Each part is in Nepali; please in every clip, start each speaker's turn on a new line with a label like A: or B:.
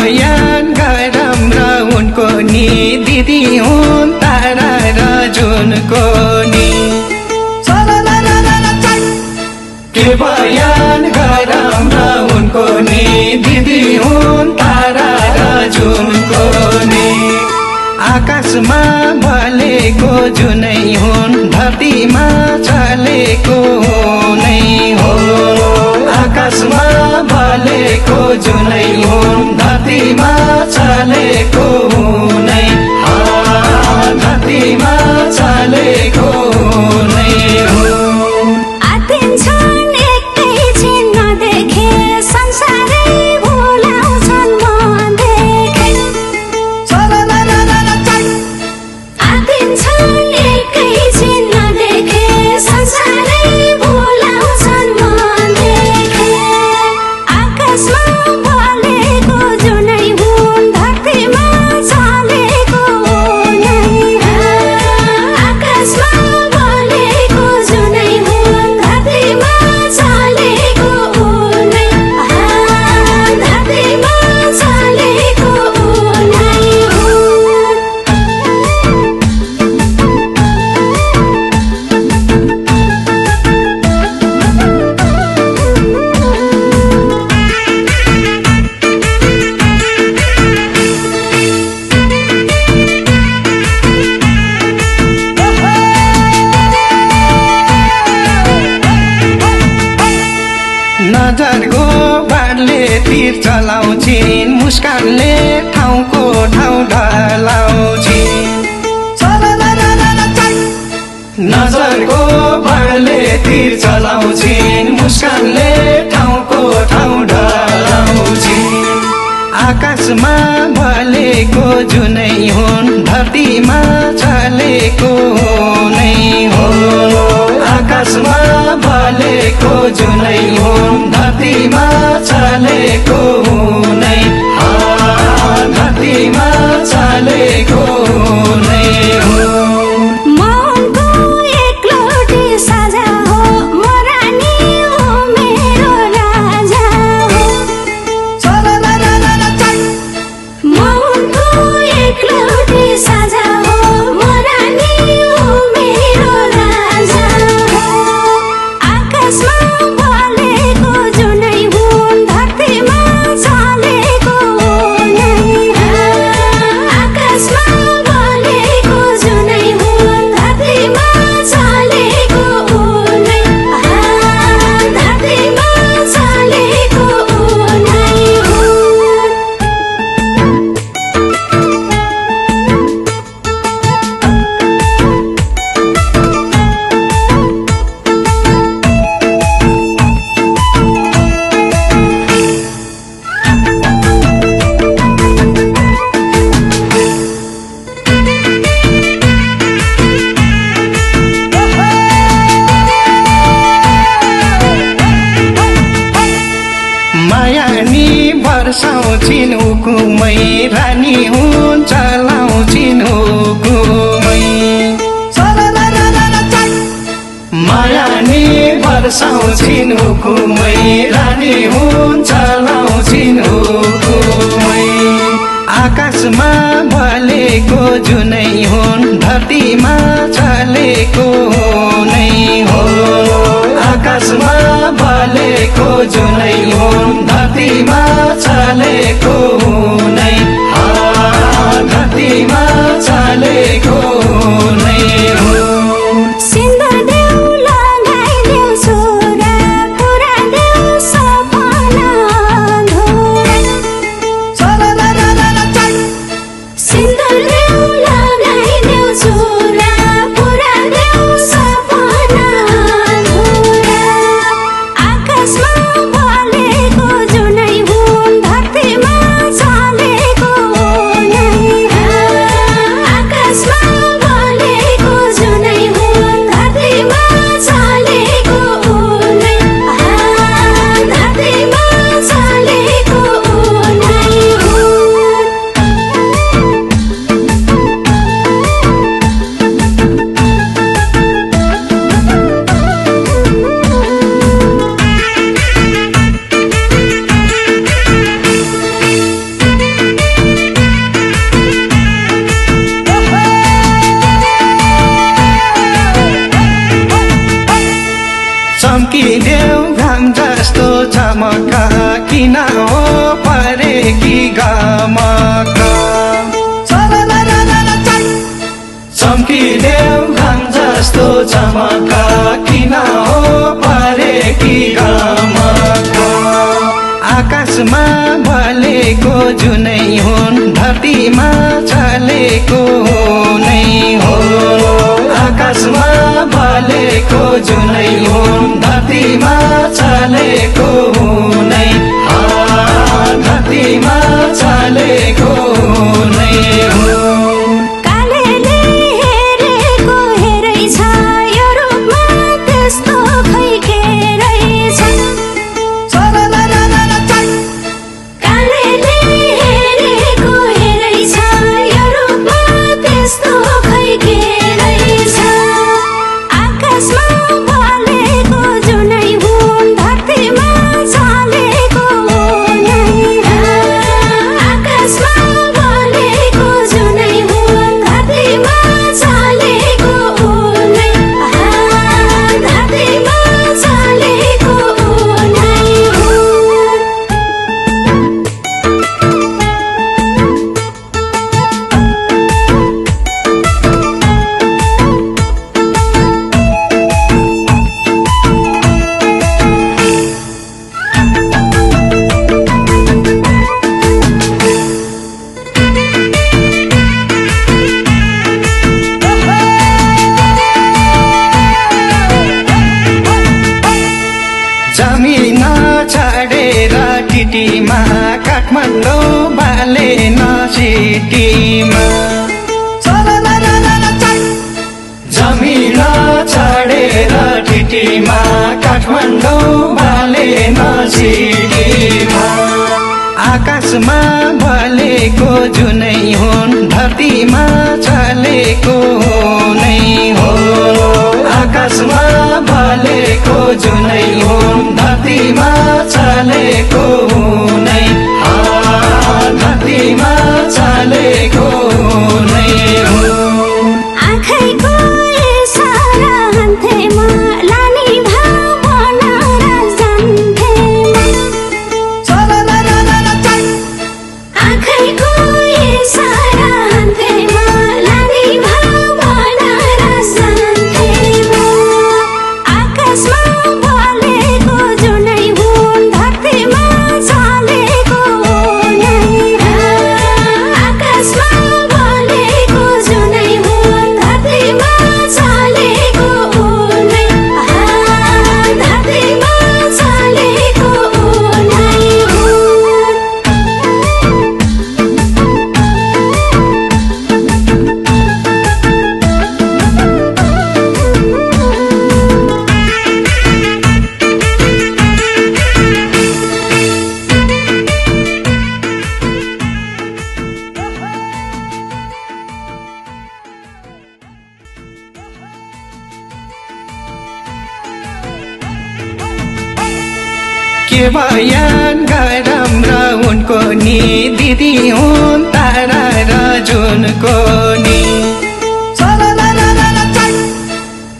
A: बयान गरम र उनको नि दिदी हुन् तारा र जुनको नि के बयान गरम र उनको नि दिदी हुन् तारा र जुनको नि आकाशमा भलेको जुनै हुन् धरतीमा चलेको नै हो आकाशमा भलेको जुनै हुन् धरतीमा चलेको नै धरतीमा चलेको नै हो नजरको बाणले तीर चलाउँछिन् मुस्कानले ठाउँको ठाउँ ढलाउँछिन् नजरको बाणले तीर चलाउँछिन् मुस्कानले ठाउँको ठाउँ ढलाउँछिन् आकाशमा भलेको जुनै हुन् धरतीमा चलेको नै हो आकाशमा भलेको जुनै हुन् धरतीमा चलेको नै धरतीमा चलेको नै हो वर्षाउँछिन् हुकुमै रानी हुन् चलाउँछिन् हुकुमै माया नि वर्षाउँछिन् हुकुमै रानी हुन् चलाउँछिन् हुकुमै आकाशमा भलेको जुनै हुन् धरतीमा चलेको नै हो आकाशमा भलेको जुनै हुन् धरतीमा चलेको नै धरतीमा चलेको नै हो
B: आकाशमा भलेको जुनै हुन् धरतीमा
A: चमका किन हो परेकी गमका चम्किदेऊ घाम जस्तो चमका किन हो परेकी गमका आकाशमा भलेको जुनै हुन् धरतीमा चलेको नै हो आकाशमा भलेको जुनै हुन् धरतीमा चलेको नै धरतीमा चलेको नै हो जमिन छाडेर टिटीमा काठमाडौँ बालेन सिटीमा जमिन छाडेर टिटीमा काठमाडौँ बालेन सिटीमा आकाशमा भलेको जुनै हुन् धरतीमा चलेको नै हो आकाशमा भलेको जुनै हुन् धरतीमा चलेको नै धरतीमा चलेको नै हो
B: आँखैको इसारा हान्थेमा लानी भाव बनाएर जान्थेमा आँखैको इसारा हान्थेमा लानी भाव बनाएर जान्थेमा आकाशमा भलेको जुनै हुन् धरतीमा चलेको नै आकाशमा भलेको जुनै हुन् धरतीमा चलेको नै धरतीमा चलेको नै
A: के बयान गरम र उनको नि दिदी हुन् तारा र जुनको नि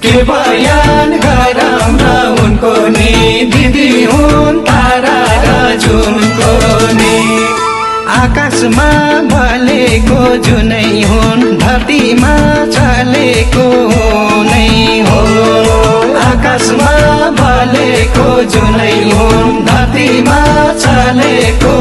A: के बयान गरम र उनको नि दिदी हुन् तारा र जुनको नि आकाशमा भलेको जुनै हुन् धरतीमा चलेको नै हो आकाशमा भलेको जुनै हुन् धरतीमा चलेको